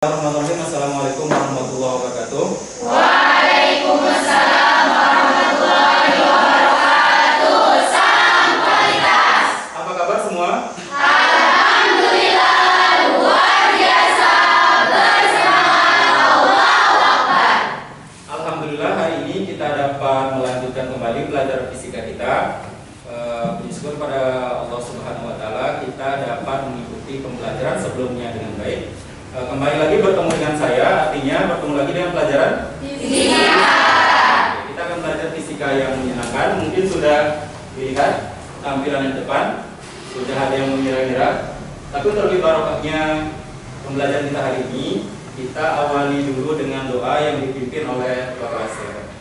Bismillahirrahmanirrahim. Assalamualaikum warahmatullahi wabarakatuh. Waalaikumsalam warahmatullahi wabarakatuh. Salam kualitas. Apa kabar semua? Alhamdulillah luar biasa. Bersemangat. Allahu Akbar. Alhamdulillah hari ini kita dapat melanjutkan kembali pelajaran fisika kita. Puji syukur pada Allah Subhanahu Wa Taala kita dapat mengikuti pembelajaran sebelumnya dengan baik. Kembali lagi bertemu dengan saya, artinya bertemu lagi dengan pelajaran Fisika. Kita akan belajar fisika yang menyenangkan. Mungkin sudah dilihat tampilan yang depan, sudah ada yang mengira-ngira. Tapi untuk lebih barokahnya pembelajaran kita hari ini, kita awali dulu dengan doa yang dipimpin oleh Bapak Asep.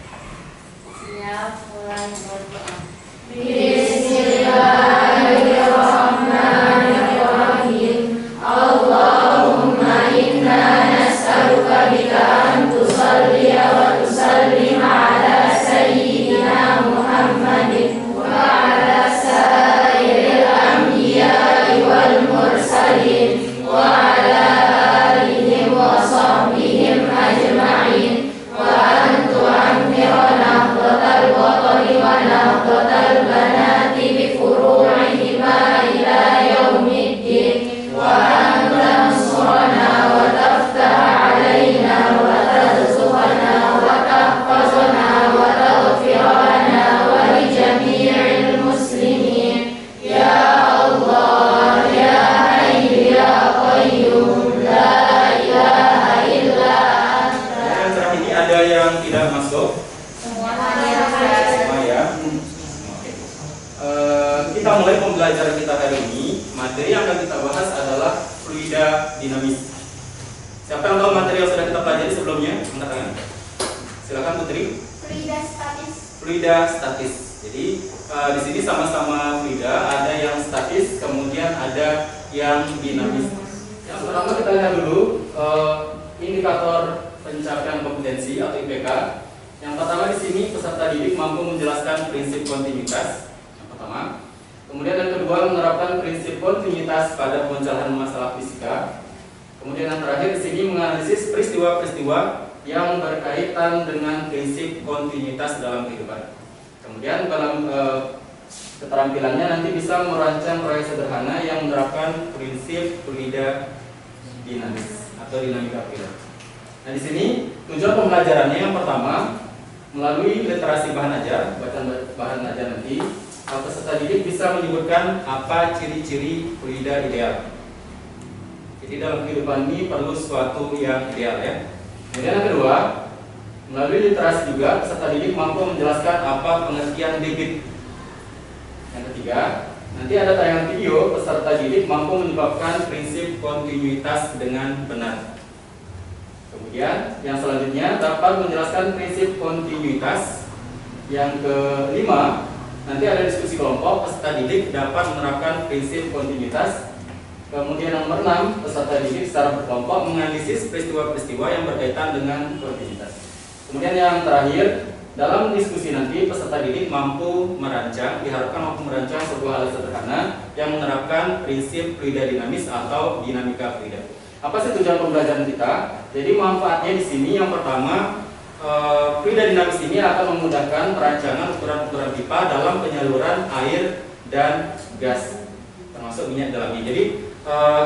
Siap, mulai berdoa. Bismillahirrahmanirrahim. Allahumma inna nas'aluka bika an tusalliya wa tusallim ala sayyidina Muhammadin wa ala sairil anbiya'i wal mursalin wa ala alihim wa sahbihim ajma'in wa an tu'ammira nahdatal watani wa nahdatal banati bi furu'ihima ila yaumiddin wa an tansurana wa taftah alaina wa tarzuqana wa tahfazana wa taghfirana wa li jami'il muslimin ya Allah ya Hayyu ya Qayyum la ilaha illa anta. Dan sekarang ini ada yang tidak masuk. Semua Semua ya. Oke. Kita mulai pembelajaran kita hari ini. Materi yang akan kita bahas adalah fluida dinamis. Siapa yang tahu materi yang sudah kita pelajari sebelumnya? Angkat tangan. Silakan Putri. fluida statis. Fluida statis. Jadi di sini sama-sama fluida, ada yang statis, kemudian ada yang dinamis. Yang pertama kita lihat dulu indikator pencapaian kompetensi atau IPK. Yang pertama di sini peserta didik mampu menjelaskan prinsip kontinuitas. Yang pertama. Kemudian yang kedua menerapkan prinsip kontinuitas pada pemecahan masalah fisika. Kemudian yang terakhir di sini menganalisis peristiwa-peristiwa yang berkaitan dengan prinsip kontinuitas dalam kehidupan. Kemudian dalam keterampilannya nanti bisa merancang proyek sederhana yang menerapkan prinsip fluida dinamis atau dinamika fluida. Nah di sini tujuan pembelajarannya yang pertama melalui literasi bahan ajar, bacaan bahan ajar nanti peserta didik bisa menyebutkan apa ciri-ciri fluida ideal. Jadi dalam kehidupan ini perlu sesuatu yang ideal ya. Kemudian yang kedua, melalui literasi juga peserta didik mampu menjelaskan apa pengertian debit. Yang ketiga, nanti ada tayangan video peserta didik mampu menyebabkan prinsip kontinuitas dengan benar. Kemudian yang selanjutnya dapat menjelaskan prinsip kontinuitas. Yang kelima, nanti ada diskusi kelompok, peserta didik dapat menerapkan prinsip kontinuitas. Kemudian yang nomor 6, peserta didik secara berkelompok menganalisis peristiwa-peristiwa yang berkaitan dengan kontinuitas. Kemudian yang terakhir, dalam diskusi nanti peserta didik diharapkan mampu merancang sebuah alat sederhana yang menerapkan prinsip fluida dinamis atau dinamika fluida. Apa sih tujuan pembelajaran kita? Jadi manfaatnya di sini yang pertama, fluida dinamis ini akan memudahkan perancangan ukuran-ukuran pipa dalam penyaluran air dan gas, termasuk minyak dalamnya. Jadi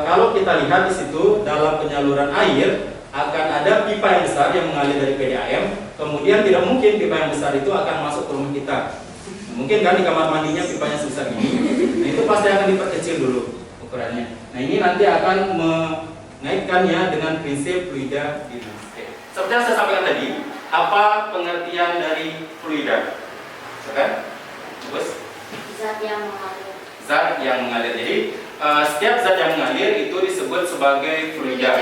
kalau kita lihat di situ dalam penyaluran air akan ada pipa yang besar yang mengalir dari PDAM, kemudian tidak mungkin pipa yang besar itu akan masuk ke rumah kita. Mungkin kan di kamar mandinya pipanya sebesar ini. Nah itu pasti akan diperkecil dulu ukurannya. Nah ini nanti akan mengaitkannya dengan prinsip fluida dinamis. Seperti yang saya sampaikan tadi, apa pengertian dari fluida? Silakan. Terus? Zat yang mengalir. Zat yang mengalir. Jadi setiap zat yang mengalir itu disebut sebagai fluida.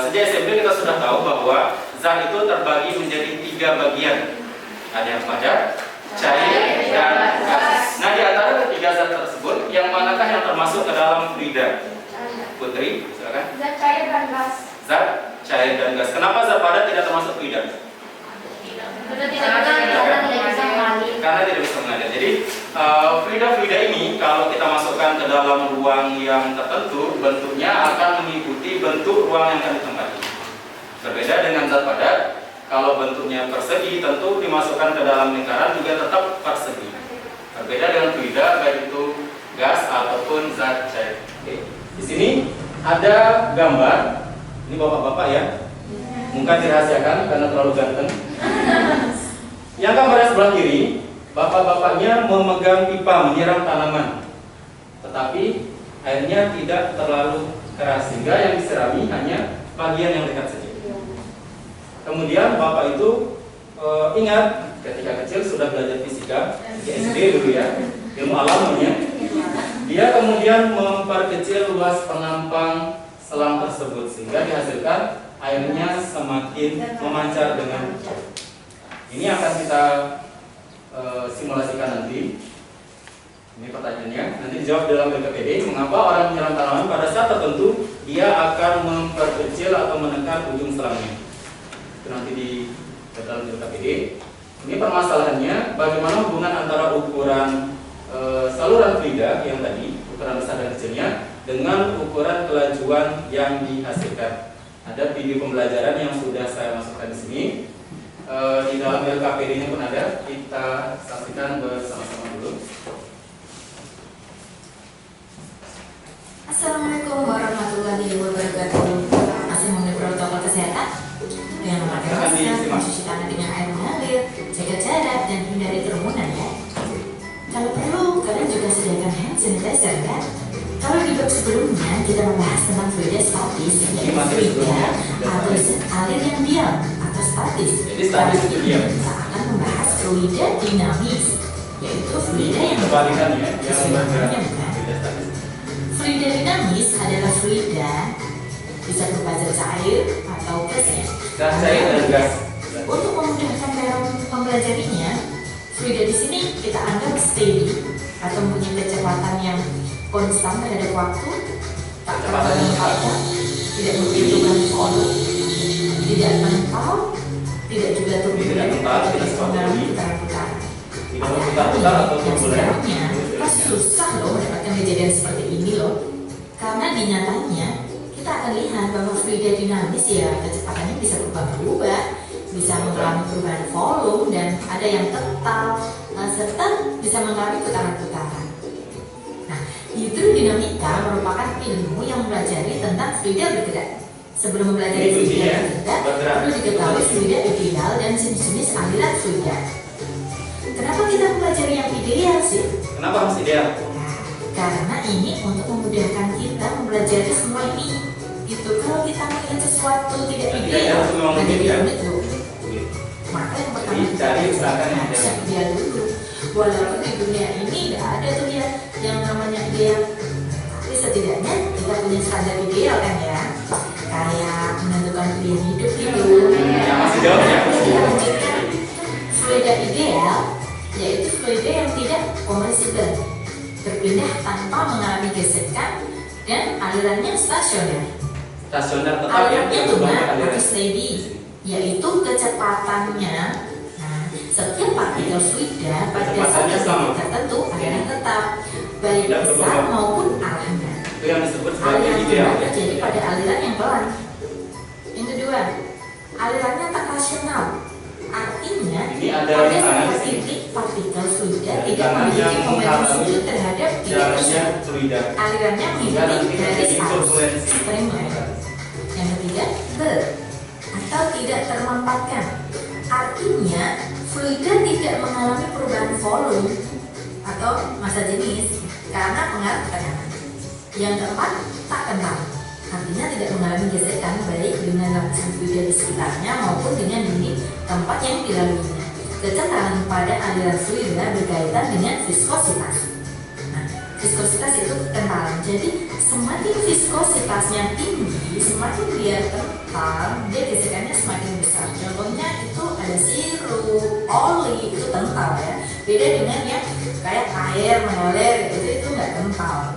Sejak SMP kita sudah tahu bahwa zat itu terbagi menjadi 3 bagian. Ada yang padat, cair, dan gas. Nah di antara ketiga zat tersebut, yang manakah yang termasuk ke dalam fluida? Putri, silakan. Zat cair dan gas. Zat cair dan gas. Kenapa zat padat tidak termasuk fluida? Karena tidak bisa mengalir. Jadi fluida-fluida ini kalau kita masukkan ke dalam ruang yang tertentu, bentuknya akan mengikuti bentuk ruang yang akan ditempati. Berbeda dengan zat padat, kalau bentuknya persegi tentu dimasukkan ke dalam lingkaran juga tetap persegi. Berbeda dengan fluida, baik itu gas ataupun zat cair. Oke. Di sini ada gambar. Ini bapak-bapak ya. Muka dirahasiakan karena terlalu ganteng. Yang gambar sebelah kiri, bapak-bapaknya memegang pipa menyiram tanaman. Tetapi airnya tidak terlalu keras sehingga yang diserami hanya bagian yang dekat saja. Kemudian bapak itu ingat ketika kecil sudah belajar fisika di SD dulu ya, ilmu alam namanya. Dia kemudian memperkecil luas penampang selang tersebut sehingga dihasilkan airnya semakin memancar dengan cepat. Ini akan kita simulasikan nanti. Ini pertanyaannya, nanti dijawab dalam BKPD. Mengapa orang menyiram tanaman pada saat tertentu dia akan memperkecil atau menekan ujung selangnya? Itu nanti di dalam BKPD. Ini permasalahannya, bagaimana hubungan antara ukuran saluran fluida yang tadi, ukuran besar dan kecilnya, dengan ukuran kelajuan yang dihasilkan. Ada video pembelajaran yang sudah saya masukkan di sini. Di dalam LKPD-nya pun ada. Kita saksikan bersama-sama dulu. Assalamualaikum warahmatullahi wabarakatuh. Masih memenuhi protokol kesehatan dengan memakai masker, mencuci tangan dengan air mengalir, jaga jarak dan hindari kerumunan ya. Kalau perlu, kalian juga sediakan hand sanitizer ya. Kalau di bab sebelumnya kita membahas tentang fluida statis, yaitu fluida atau alir yang diam atau statis. Jadi statis itu diam. Kita akan membahas fluida dinamis, yaitu fluida yang kebalikannya yang bergerak. Fluida dinamis adalah fluida bisa berupa zat cair atau gas ya. Zat cair dan gas. Untuk memudahkan dalam mempelajarinya, fluida di sini kita anggap steady atau mempunyai kecepatan yang konstan terhadap waktu, tak terlalu cepatnya, tidak membutuhkan volume, tidak kental, tidak juga turbulen, tidak mengalami putaran-putaran. Tidak berputar-putar atau turbulen. Pasti susah loh mendapatkan kejadian seperti ini loh. Karena di nyatanya kita akan lihat bahwa fluida dinamis ya kecepatannya bisa berubah-ubah, bisa mengalami perubahan volume dan ada yang tetap, serta bisa mengalami putaran-putaran. Nah, hidrodinamika merupakan ilmu yang mempelajari tentang fluida bergerak. Sebelum mempelajari fluida bergerak, perlu diketahui fluida ideal dan jenis-jenis aliran fluida. Kenapa kita mempelajari yang ideal sih? Kenapa harus ideal? Karena ini untuk memudahkan kita mempelajari semua ini. Itu kalau kita melihat sesuatu tidak ideal, jadi rumit loh. Maka yang pertama kita harus yang ideal dulu. Walaupun di dunia ini tidak ada tuh ya yang namanya ideal, tapi setidaknya kita punya standar ideal kan ya. Kayak menentukan pilihan hidup gitu. Masih jauh ya. Fluida ideal yaitu fluida yang tidak kompresibel, berpindah tanpa mengalami gesekan dan alirannya stasioner. Stasioner tetap Alirannya benar atau aliran. steady, yaitu kecepatannya. Nah, setiap partikel fluida pada Kecepatannya satu sama. titik tertentu adalah tetap, baik Tidak besar berubah. maupun arahnya. Itu yang disebut sebagai Aliran ideal. benar terjadi pada aliran yang pelan. Yang kedua, alirannya tak rasional. Artinya, Ini ada pada di tangan satu di sini. titik partikel fluida Di tidak tangan memiliki yang momentum menghalangi sudut terhadap titik jalannya tersebut. fluida. Alirannya Sehingga mengikuti nanti garis terjadi arus turbulensi. primer. Yang ketiga, ber atau tidak termampatkan. Artinya, fluida tidak mengalami perubahan volume atau massa jenis karena pengaruh tekanan. Yang keempat, tak kental. Artinya tidak mengalami gesekan baik dengan lapisan fluida di sekitarnya maupun dengan di tempat yang dilaluinya. Kekentalan pada aliran fluida berkaitan dengan viskositas. Nah, viskositas itu kekentalan. Jadi semakin viskositasnya tinggi, semakin dia kental, dia gesekannya semakin besar. Contohnya itu ada sirup, oli itu kental ya. Beda dengan yang kayak air mengalir itu nggak kental.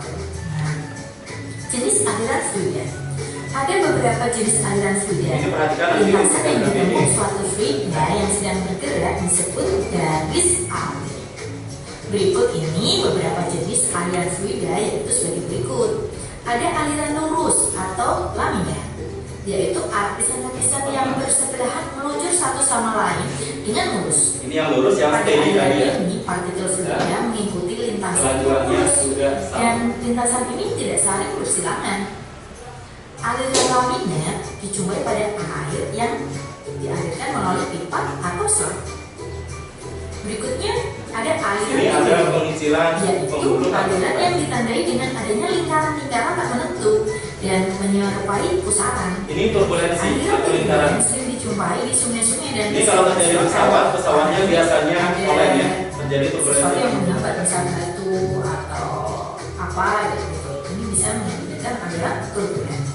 Nah, jenis aliran fluida. Ada beberapa jenis aliran fluida. Ini perhatikan nanti Lintasan yang di menempuh suatu fluida yang sedang bergerak disebut garis alir. Berikut ini beberapa jenis aliran fluida yaitu sebagai berikut. Ada aliran lurus atau laminar. yaitu artisan-artisan yang bersebelahan meluncur satu sama lain dengan lurus. Ini yang lurus, yang Pada steady tadi ya. aliran ini partikel fluida mengikuti lintasan Kelajuannya lurus juga sama. dan lintasan ini tidak saling bersilangan. Aliran laminar dijumpai pada air yang dialirkan melalui pipa atau slug. Berikutnya ada aliran Ini ada pengicilan yaitu pembuluh aliran yang ditandai dengan adanya lingkaran-lingkaran tak menentu dan menyerupai pusaran. Ini turbulensi Aliran atau lingkaran. yang sering dijumpai di sungai-sungai dan Ini kalau terjadi pesawat, pesawatnya biasanya oleng ya, terjadi turbulensi. sesuatu yang menghambat misalnya batu atau apa gitu. Ini bisa mengakibatkan aliran turbulens.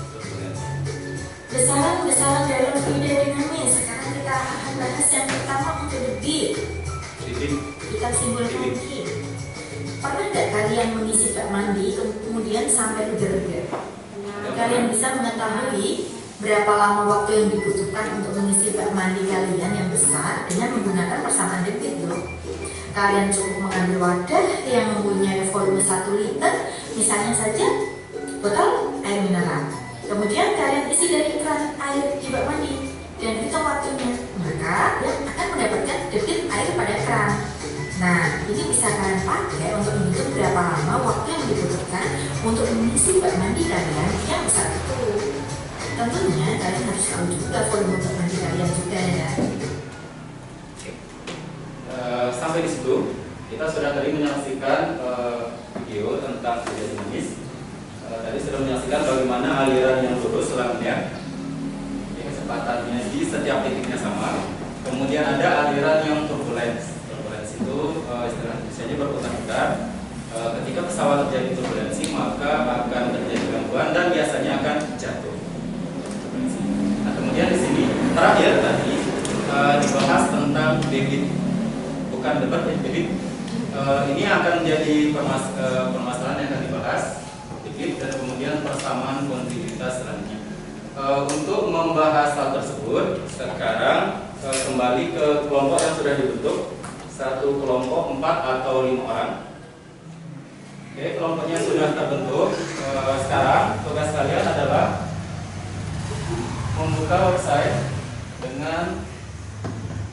Besaran-besaran dalam fluida dinamis. Sekarang kita akan bahas yang pertama untuk debit. Titik. Kita simpulkan Q. Pernah nggak kalian mengisi bak mandi kemudian sampai lega-lega? Kalian bisa mengetahui berapa lama waktu yang dibutuhkan untuk mengisi bak mandi kalian yang besar dengan menggunakan persamaan debit loh. Kalian cukup mengambil wadah yang mempunyai volume 1 liter, misalnya saja botol air mineral. Kemudian kalian isi dari keran air di bak mandi dan hitung waktunya. Maka yang akan mendapatkan debit air pada keran. Nah, ini bisa kalian pakai untuk menghitung berapa lama waktu yang dibutuhkan untuk mengisi bak mandi kalian yang besar itu. Tentunya kalian harus tahu juga volume bak mandi kalian juga ya. Sampai di situ kita sudah tadi menyaksikan video tentang fluida dinamis. Tadi sudah menyaksikan bagaimana aliran yang lurus laminar, kecepatannya di setiap titiknya sama. Kemudian ada aliran yang turbulens. Turbulens itu istilah Indonesia berputar-putar. Ketika pesawat terjadi turbulensi maka akan terjadi gangguan dan biasanya akan jatuh. Nah, kemudian di sini terakhir tadi dibahas tentang debit, bukan debat ya, debit. Ini akan menjadi permasalahan yang akan dibahas, debit dan kemudian persamaan kontinuitas selanjutnya. Untuk membahas hal tersebut, sekarang kembali ke kelompok yang sudah dibentuk, satu kelompok 4 atau 5 orang. Oke, kelompoknya sudah terbentuk. Sekarang tugas kalian adalah membuka website dengan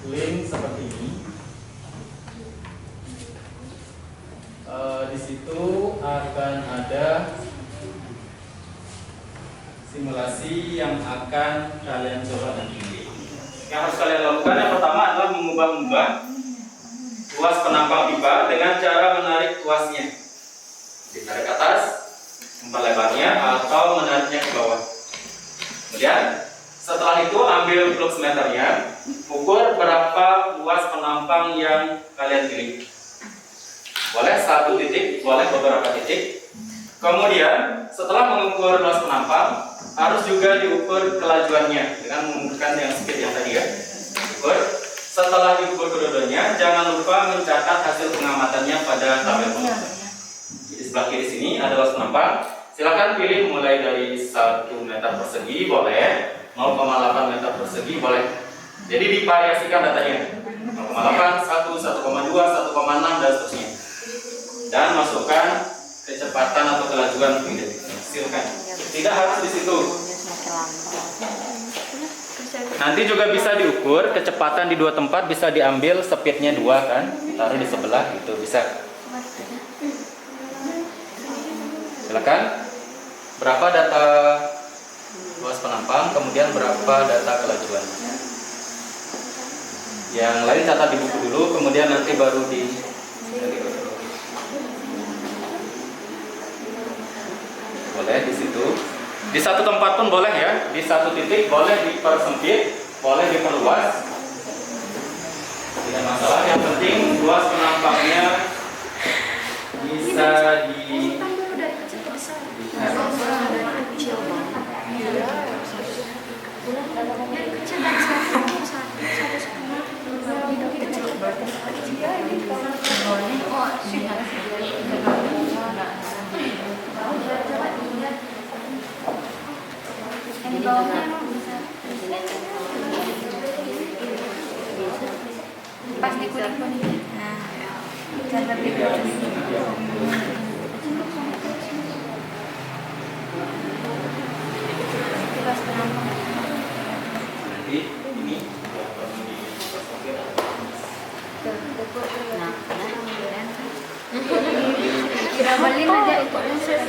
link seperti ini. Di situ akan ada simulasi yang akan kalian coba nanti. Yang harus kalian lakukan yang pertama adalah mengubah-ubah tuas penampang pipa dengan cara menarik tuasnya. Ditarik ke atas, memper lebarnya atau menariknya ke bawah. Kemudian setelah itu ambil flux meternya, ukur berapa luas penampang yang kalian pilih. Boleh 1 titik, boleh beberapa titik. Kemudian setelah mengukur luas penampang, harus juga diukur kelajuannya dengan menggunakan yang speed yang tadi ya. Ukur. Setelah diukur kedua-duanya, jangan lupa mencatat hasil pengamatannya pada tabel pengukur. Di sebelah kiri sini ada luas penampang. Silakan pilih mulai dari 1 meter persegi boleh, 0,8 meter persegi boleh. Jadi divariasikan datanya. 0,8, 1, 1,2, 1,6 dan seterusnya. Dan masukkan kecepatan atau kelajuan fluida. Silakan. Tidak harus di situ. Nanti juga bisa diukur kecepatan di 2 tempat, bisa diambil speednya 2 kan, taruh di sebelah gitu bisa. Silakan. Berapa data luas penampang, kemudian berapa data kelajuan. Yang lain catat di buku dulu, kemudian nanti baru di boleh di situ. Di satu tempat pun boleh ya, di satu titik boleh dipersempit, boleh diperluas. Tidak masalah, yang penting luas penampangnya bisa di Di bawahnya emang bisa pas di kuning-kuning. Nah, dan lebih tugas penampang. Jadi ini perlu di Double-in aja itu.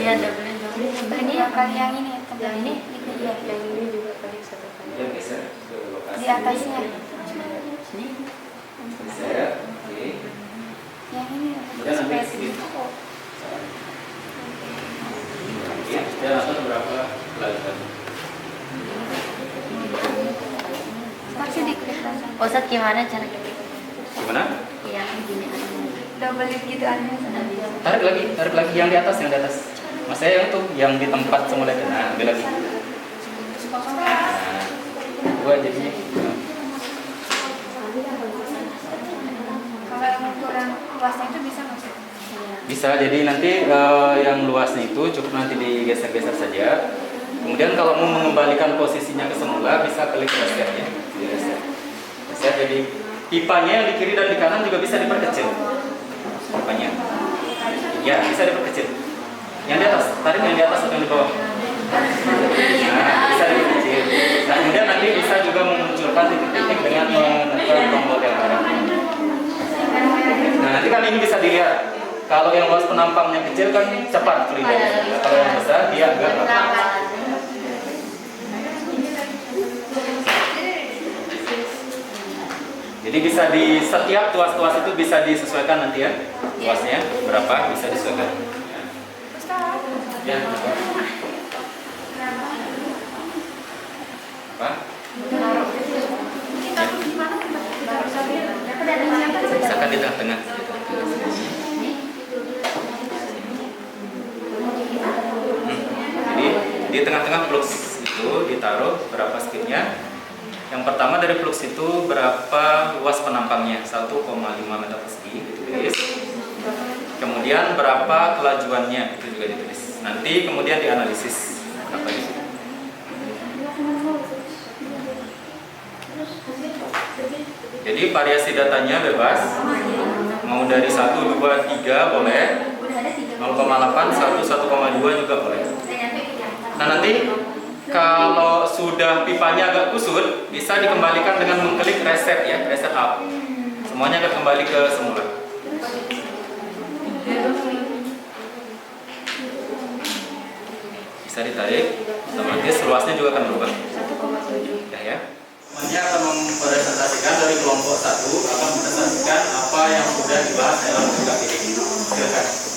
Iya, double-in. Ini kali yang ini, yang ini, Yang ini juga kali satu kali. kemudian geser ke lokasi di atasnya. Sini. geser, oke. Yang ini. Kemudian ambil sini. Oke, dan atas berapa kelajuan? Pasti diklik langsung. Ustadz gimana cara klik? Gimana? Yang gini aja. Double-in gitu aja. Tarik lagi yang di atas, yang di atas. Mas saya yang tuh yang di tempat semula itu. Nah, ambil lagi. Nah, dua jadi. Kalau yang ukuran luasnya itu bisa nggak sih? Bisa, jadi nanti yang luasnya itu cukup nanti digeser-geser saja. Kemudian kalau mau mengembalikan posisinya ke semula bisa klik reset ya. Di reset. Reset, jadi pipanya yang di kiri dan di kanan juga bisa diperkecil. Pipanya. Ya, bisa diperkecil. Yang di atas, tarik yang di atas atau yang di bawah. Nah, bisa diperkecil. Nah, kemudian nanti bisa juga memunculkan titik-titik dengan menekan tombol yang merah. Nah, nanti kan ini bisa dilihat. Kalau yang luas penampangnya kecil kan cepat kelihatan. Nah, kalau yang besar dia agak lambat. Jadi bisa di setiap tuas-tuas itu bisa disesuaikan nanti ya. Luasnya berapa bisa disesuaikan. Ya. Apa? Misalkan di tengah-tengah. Jadi di tengah-tengah flux itu ditaruh berapa skipnya. Yang pertama dari flux itu berapa luas penampangnya, 1,5 meter persegi ditulis. Kemudian berapa kelajuannya itu juga ditulis. Nanti kemudian dianalisis berapa itu. Jadi variasi datanya bebas. Mau dari 1, 2, 3 boleh. 0,8, 1, 1,2 juga boleh. Nah nanti kalau sudah pipanya agak kusut, bisa dikembalikan dengan mengklik reset ya, reset up. Semuanya akan kembali ke semula. Bisa ditarik, otomatis luasnya juga akan berubah. Ya. Semuanya akan mempresentasikan dari kelompok 1 akan mempresentasikan apa yang sudah dibahas dalam tugas ini. Silakan.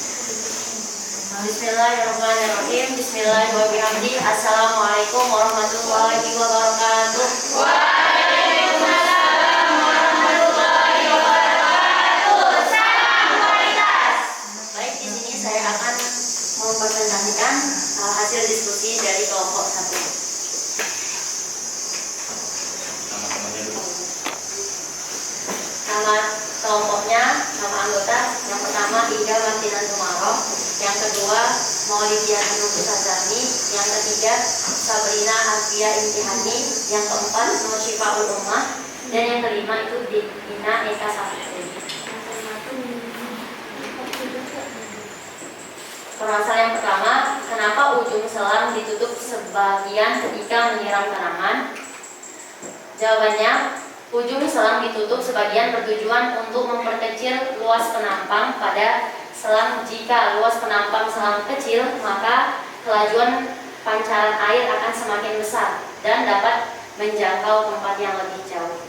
Bismillahirrahmanirrahim. Bismillahirrahmanirrahim. Assalamualaikum warahmatullahi wabarakatuh. Waalaikumsalam warahmatullahi wabarakatuh. Salam kualitas. Baik, di sini saya akan mempresentasikan hasil diskusi dari kelompok 1. Nama-namanya dulu. Nama kelompoknya, nama anggota yang pertama Ida Martina Sumaroh, yang kedua Maulidia Hanum Sazami, yang ketiga Sabrina Alfia Imtihani, yang keempat Nur Syifaul Ummah, dan yang kelima itu Dina Eka Safitri. Permasalahan yang pertama, kenapa ujung selang ditutup sebagian ketika menyiram tanaman? Jawabannya, ujung selang ditutup sebagian bertujuan untuk memperkecil luas penampang pada selang. Jika luas penampang selang kecil, maka kelajuan pancaran air akan semakin besar dan dapat menjangkau tempat yang lebih jauh.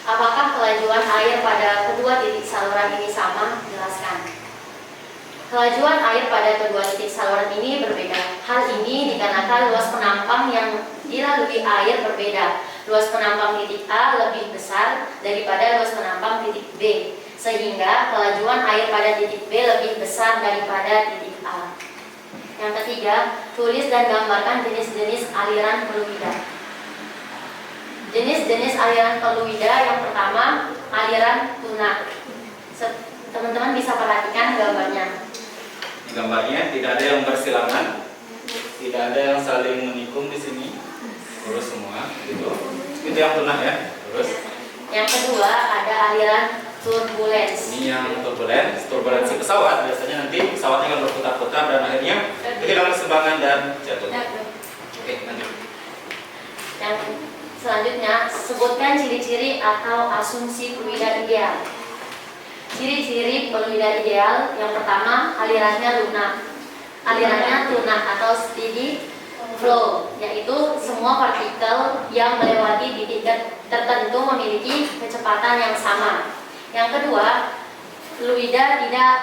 Apakah kelajuan air pada kedua titik saluran ini sama? Jelaskan. Kelajuan air pada kedua titik saluran ini berbeda. Hal ini dikarenakan luas penampang yang dilalui air berbeda. Luas penampang titik A lebih besar daripada luas penampang titik B, sehingga kelajuan air pada titik B lebih besar daripada titik A. Yang ketiga, tulis dan gambarkan jenis-jenis aliran fluida. Jenis-jenis aliran fluida yang pertama, aliran tuna. Teman-teman bisa perhatikan gambarnya. Di gambarnya tidak ada yang bersilangan, tidak ada yang saling menikung di sini, lurus semua, gitu. Itu yang tuna ya, terus. Yang kedua ada aliran turbulens. Ini yang turbulensi pesawat. Biasanya nanti pesawatnya akan berputar-putar dan akhirnya kehilangan keseimbangan dan jatuh. Oke, lanjut. Yang selanjutnya, sebutkan ciri-ciri atau asumsi fluida ideal. Ciri-ciri fluida ideal yang pertama, alirannya lunak. Alirannya lunak atau steady flow, yaitu semua partikel yang melewati titik tertentu memiliki kecepatan yang sama. Yang kedua, fluida tidak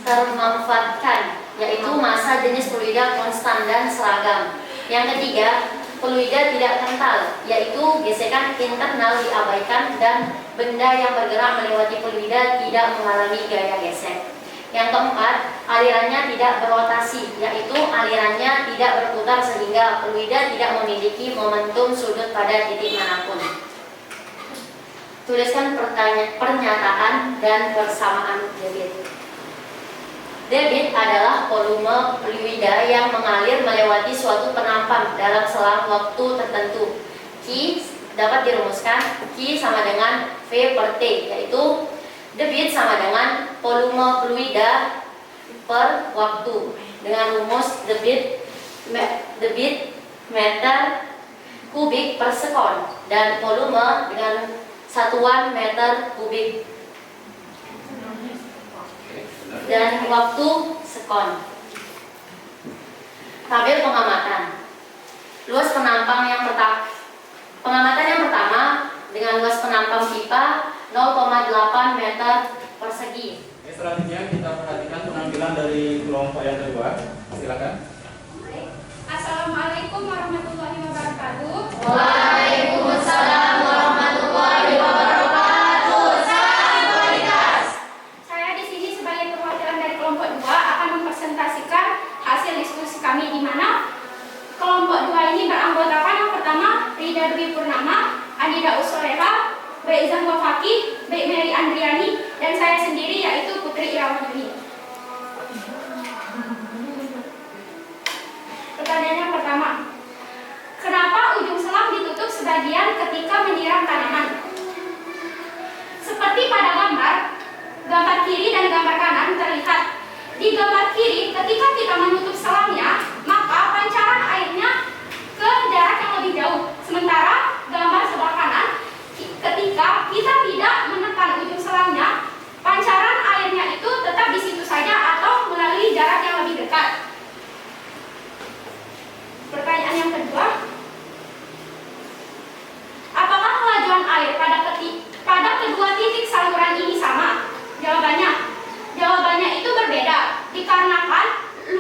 termanfaatkan, yaitu massa jenis fluida konstan dan seragam. Yang ketiga, fluida tidak kental, yaitu gesekan internal diabaikan dan benda yang bergerak melewati fluida tidak mengalami gaya gesek. Yang keempat, alirannya tidak berotasi, yaitu alirannya tidak berputar sehingga fluida tidak memiliki momentum sudut pada titik manapun. Tuliskan pernyataan dan persamaan debit. Debit adalah volume fluida yang mengalir melewati suatu penampang dalam selang waktu tertentu. Q dapat dirumuskan Q sama dengan V per T, yaitu debit sama dengan volume fluida per waktu dengan rumus debit meter kubik per sekon dan volume dengan satuan meter kubik dan waktu sekon. Tabel pengamatan. Luas penampang yang pertama. Pengamatan yang pertama dengan luas penampang pipa 0,8 meter persegi. Oke, selanjutnya kita perhatikan penampilan dari kelompok yang kedua. Silakan. Assalamualaikum warahmatullahi wabarakatuh. Waalaikumsalam warahmatullahi wabarakatuh. Salam kualitas. Saya di sini sebagai perwakilan dari kelompok 2 akan mempresentasikan hasil diskusi kami, di mana kelompok 2 ini beranggotakan yang pertama Rida Dwi Purnama, Anida Usoleha, Baik Zahwa Fakih, Baik Mary Andriani, dan saya sendiri yaitu Putri Irawan Dwi. Pertanyaan yang pertama, kenapa ujung selang ditutup sebagian ketika menyiram tanaman? Seperti pada gambar kiri dan gambar kanan terlihat. Di gambar kiri, ketika kita menutup selangnya, maka pancaran airnya ke jarak yang lebih jauh. Sementara gambar sebelah kanan, ketika kita tidak menekan ujung selangnya, pancaran airnya itu tetap di situ saja atau melalui jarak yang lebih dekat. Pertanyaan yang kedua, apakah kelajuan air pada kedua titik saluran ini sama? Jawabannya itu berbeda, dikarenakan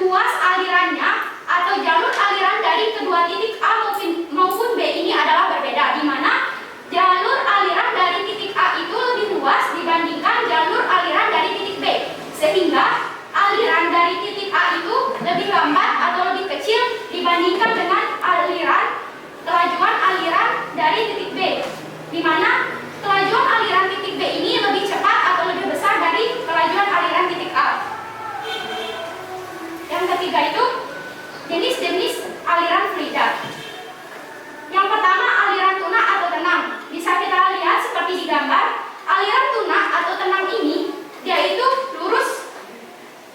luas alirannya atau jalur aliran dari kedua titik A maupun B ini adalah berbeda, di mana jalur aliran dari titik A itu lebih luas dibandingkan jalur aliran dari titik B, sehingga aliran dari titik A itu lebih lambat atau lebih kecil dibandingkan dengan kelajuan aliran dari titik B, di mana kelajuan aliran titik B ini lebih cepat atau lebih besar dari kelajuan aliran titik A. Yang ketiga itu jenis-jenis aliran fluida. Yang pertama, aliran tunak atau tenang. Bisa kita lihat seperti di gambar, aliran tunak atau tenang ini yaitu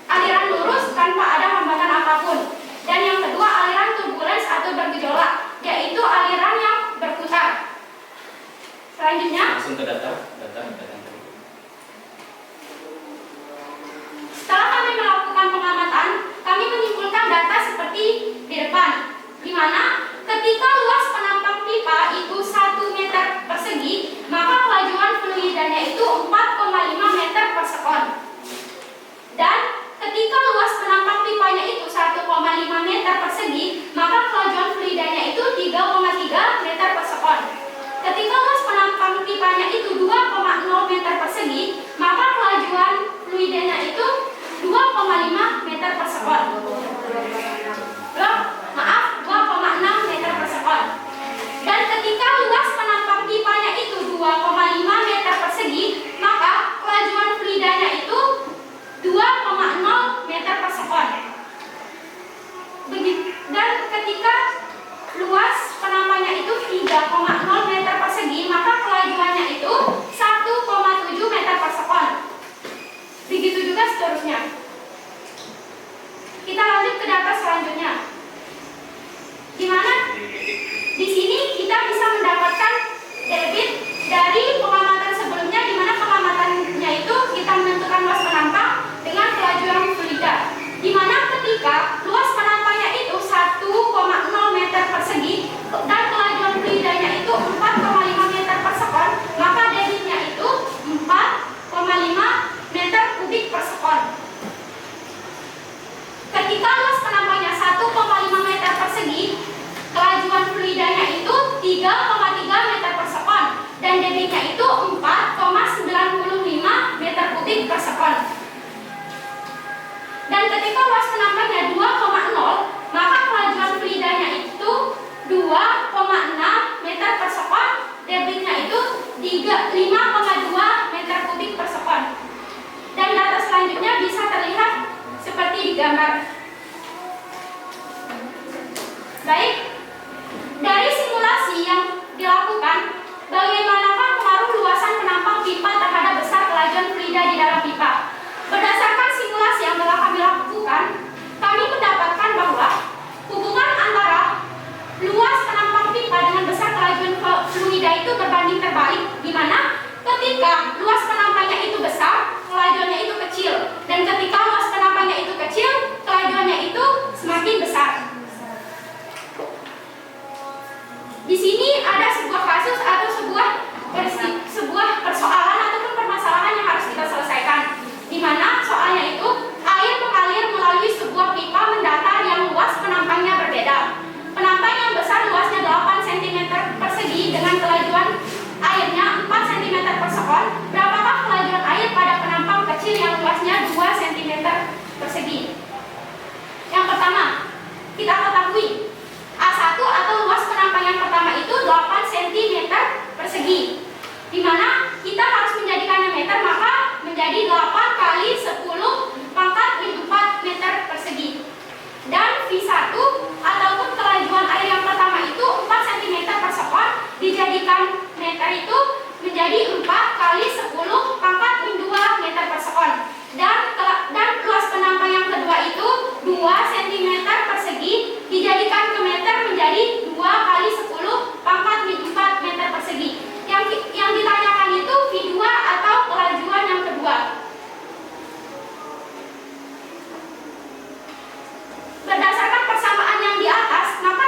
aliran lurus tanpa ada hambatan apapun. Dan yang kedua, aliran turbulens atau bergejolak, yaitu aliran yang berputar. Selanjutnya, Langsung ke data. setelah kami melakukan pengamatan, kami menyimpulkan data seperti di depan, di mana ketika luas penampang pipa itu 1 meter persegi, maka kelajuan fluidanya itu 4,5 meter per sekon. Dan ketika luas penampang pipanya itu 1,5 meter persegi, maka kelajuan fluidanya itu 3,3 meter per sekon. Ketika luas penampang pipanya itu 2,0 meter persegi, maka kelajuan fluidanya itu 2,5 meter per sekon. 2,6 meter per sekon. Dan ketika luas penampang pipanya itu 2,5 meter persegi, maka kelajuan fluidanya itu 2,0 meter per sekon. Dan ketika luas penampangnya itu 3,0 meter persegi, maka kelajuannya itu 1,7 meter per sekon. Begitu juga seterusnya. Kita lanjut ke data selanjutnya, di mana di sini kita debitnya itu 4,95 meter kubik per sekon. Dan ketika luas penampangnya 2,0, maka kelajuan fluidanya itu 2,6 meter per sekon, debitnya itu 5,2 meter kubik per sekon. Dan data selanjutnya bisa terlihat seperti di gambar. Baik, dari simulasi yang dilakukan, bagaimanakah pengaruh luasan penampang pipa terhadap besar kelajuan fluida di dalam pipa? Berdasarkan simulasi yang telah kami lakukan, kami mendapatkan bahwa hubungan antara luas penampang pipa dengan besar kelajuan fluida itu berbanding terbalik, di mana ketika luas penampangnya itu besar, kelajuannya itu kecil, dan ketika luas penampangnya itu kecil, kelajuannya itu semakin besar. Di sini ada sebuah kasus atau sebuah persoalan ataupun permasalahan yang harus kita selesaikan, di mana soalnya itu air mengalir melalui sebuah pipa mendatar yang luas penampangnya berbeda. Penampang yang besar luasnya 8 cm persegi dengan kelajuan airnya 4 cm per sekon. Berapakah kelajuan air pada penampang kecil yang luasnya 2 cm persegi? Yang pertama, kita ketahui A1 atau luas penampang yang pertama itu 8 cm persegi, di mana kita harus menjadikannya meter, maka menjadi 8 kali 10 pangkat 4 meter persegi. Dan V1 ataupun kelajuan air yang pertama itu 4 cm per sekon, dijadikan meter itu menjadi 4 kali 10 pangkat 2 meter per sekon. Dan luas penampang yang kedua itu 2 cm persegi, dijadikan ke meter menjadi 2 kali 10 pangkat 4 meter persegi. Yang ditanyakan itu V2 atau kelajuan yang kedua. Berdasarkan persamaan yang di atas, maka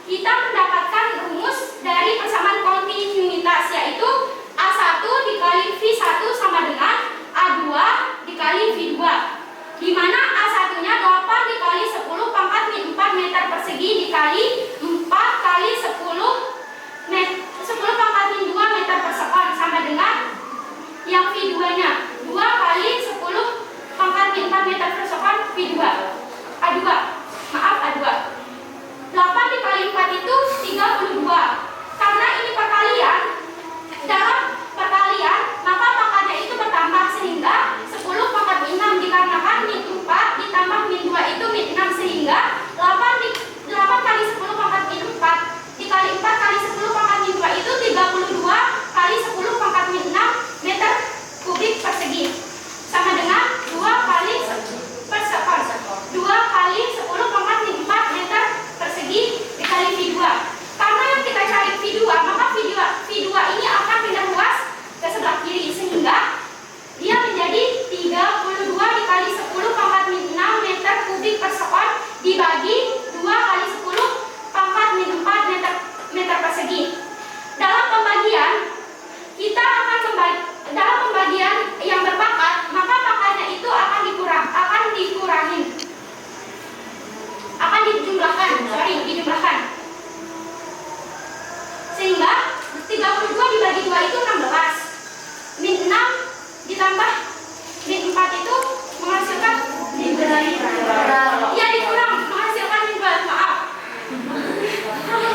kita mendapatkan rumus dari persamaan kontinuitas, yaitu A1 dikali V1 sama dengan A2 dikali V2, di mana A1-nya 8 dikali 10 pangkat 4 meter persegi dikali 4 kali 10 pangkat 2 meter per sekon sama dengan yang V2-nya 2 kali 10 pangkat 4 meter per sekon V2. A2, maaf A2. 8 dikali 4 itu 32. Karena ini perkalian, dalam perkalian maka pangkatnya itu bertambah, sehingga 10 pangkat 6 dikarenakan min 4 ditambah min 2 itu min 6, sehingga 8 kali 10 pangkat min 4 dikali 4 kali 10 pangkat min 2 itu 32 kali 10 pangkat min 6 meter kubik persegi, sama dengan 2 kali per sekon. 2 kali 10 pangkat min 4 meter persegi dikali V2. Karena yang kita cari V2, maka V2 ini akan pindah luas ke sebelah kiri, sehingga dia menjadi 32 dikali 10 pangkat min 6 meter kubik per sekon dibagi 2 kali 10 pangkat min 4 meter persegi. Dalam pembagian dalam pembagian yang berpangkat, maka pangkatnya itu akan dijumlahkan, sehingga 32 dibagi 2 itu 16. Min 6 ditambah min 4 itu menghasilkan dikurang menghasilkan min 2, maaf.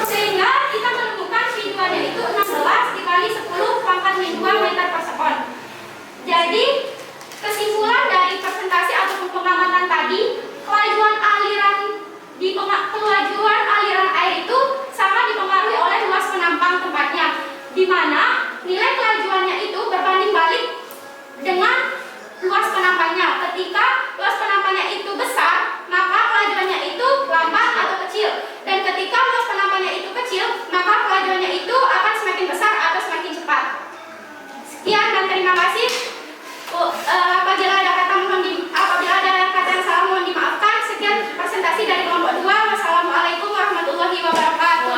Sehingga kita menemukan V2-nya itu 16 dikali 10 pangkat min 2 meter per sekon. Jadi kesimpulan dari presentasi ataupun pengamatan tadi, kelajuan aliran air itu sangat dipengaruhi oleh luas penampang tempatnya, di mana nilai kelajuannya itu berbanding balik dengan luas penampangnya. Ketika luas penampangnya itu besar, maka kelajuannya itu lambat atau kecil, dan ketika luas penampangnya itu kecil, maka kelajuannya itu akan semakin besar atau semakin cepat. Sekian dan terima kasih. Apabila ada kata yang salah mohon dimaafkan. Sekian presentasi dari kelompok 2. Wassalamualaikum warahmatullahi wabarakatuh.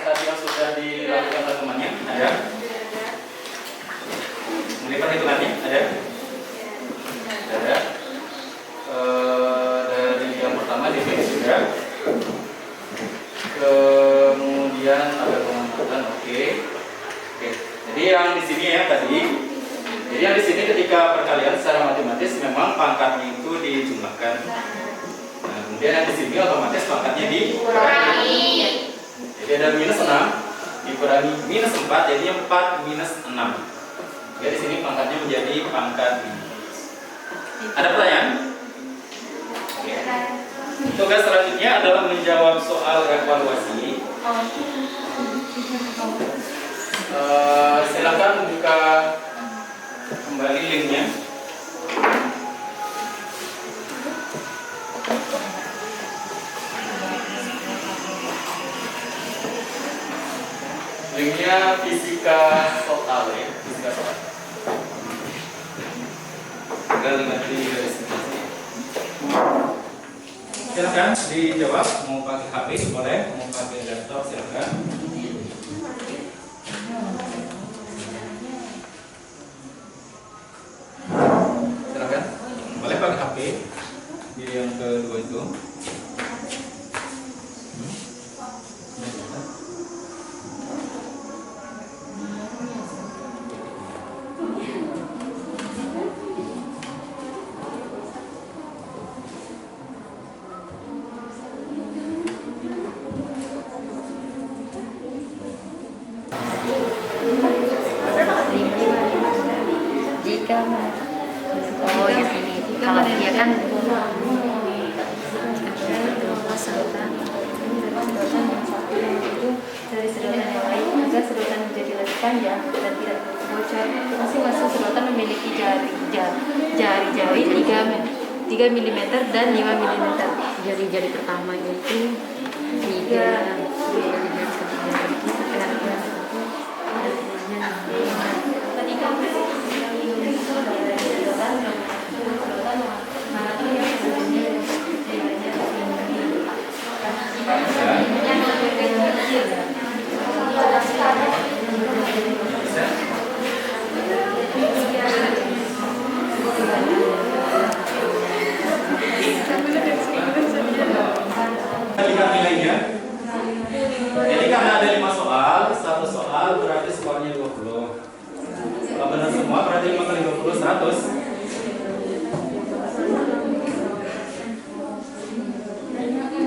Tadi yang sudah dilakukan teman-temannya. memang pangkatnya itu dijumlahkan. Nah, kemudian yang di sini otomatis pangkatnya dikurangi. Jadi ada minus 6 dikurangi minus 4, jadinya 4 minus 6. Jadi di sini pangkatnya menjadi pangkat 5. Ada pertanyaan? Tugas selanjutnya adalah menjawab soal evaluasi. Silakan buka kembali linknya. Linknya fisika soal ya, fisika soal. Tinggal nanti dari sini. Silakan dijawab, mau pakai HP boleh, mau pakai laptop silakan. Silakan, boleh pakai HP. Jadi yang kedua itu. Jika oh yang ini kalau dia kan sedotan dari sedotan yang lain agar sedotan menjadi lebih panjang dan tidak bocor. Masing-masing sedotan memiliki jari-jari 3 mm dan 5 mm. Jari-jari pertama itu 3 Lihat nilainya. Jadi karena ada 5 soal, 1 soal berarti skornya 20. Kalau benar semua berarti 5 kali 20 100.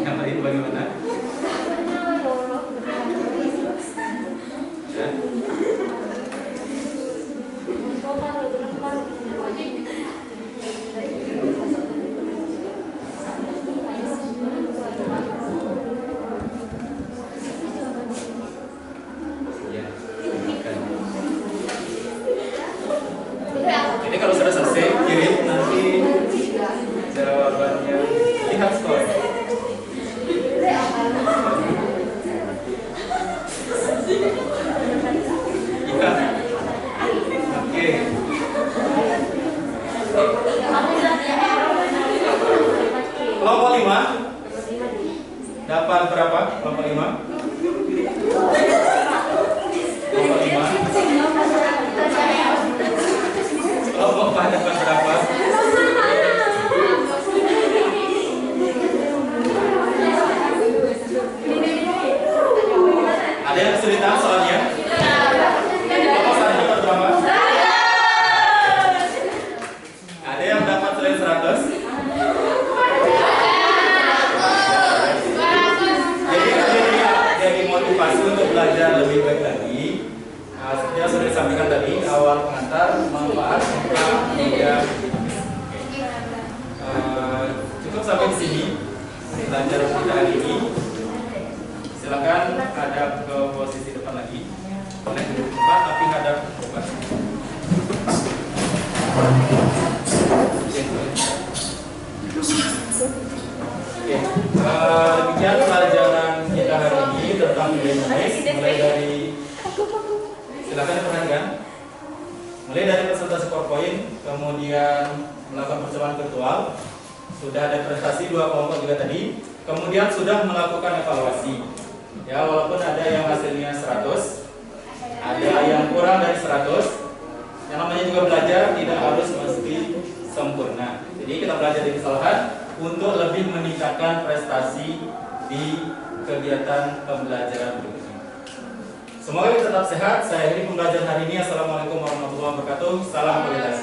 Yang lain bagaimana? Ya. Ini kalau sudah selesai kirim nanti jawabannya, lihat skor. Iya. Oke. Kelompok 5 dapat berapa? Kelompok 5? Kelompok 5. Kelompok 4 dapat berapa? Ada yang kesulitan soalnya? Kelompok 1 dapat berapa? Ada yang dapat selain 100? Jadi motivasi untuk belajar lebih baik lagi. Seperti yang sudah disampaikan tadi awal pengantar, manfaat media. Cukup sampai di sini belajar kita hari ini. Silakan hadap ke posisi depan lagi. Boleh duduk tempat tapi hadap ke depan. Oke, demikian pelajaran kita hari ini tentang media menulis, mulai dari silakan diperhatikan, mulai dari presentasi PowerPoint, kemudian melakukan percobaan virtual, sudah ada presentasi 2 kelompok juga tadi, kemudian sudah melakukan evaluasi. Ya, walaupun ada yang hasilnya 100, ada yang kurang dari 100, yang namanya juga belajar tidak harus mesti sempurna. Jadi kita belajar dari kesalahan untuk lebih meningkatkan prestasi di kegiatan pembelajaran berikutnya. Semoga kita tetap sehat. Saya akhiri pembelajaran hari ini. Assalamualaikum warahmatullahi wabarakatuh. Salam kualitas.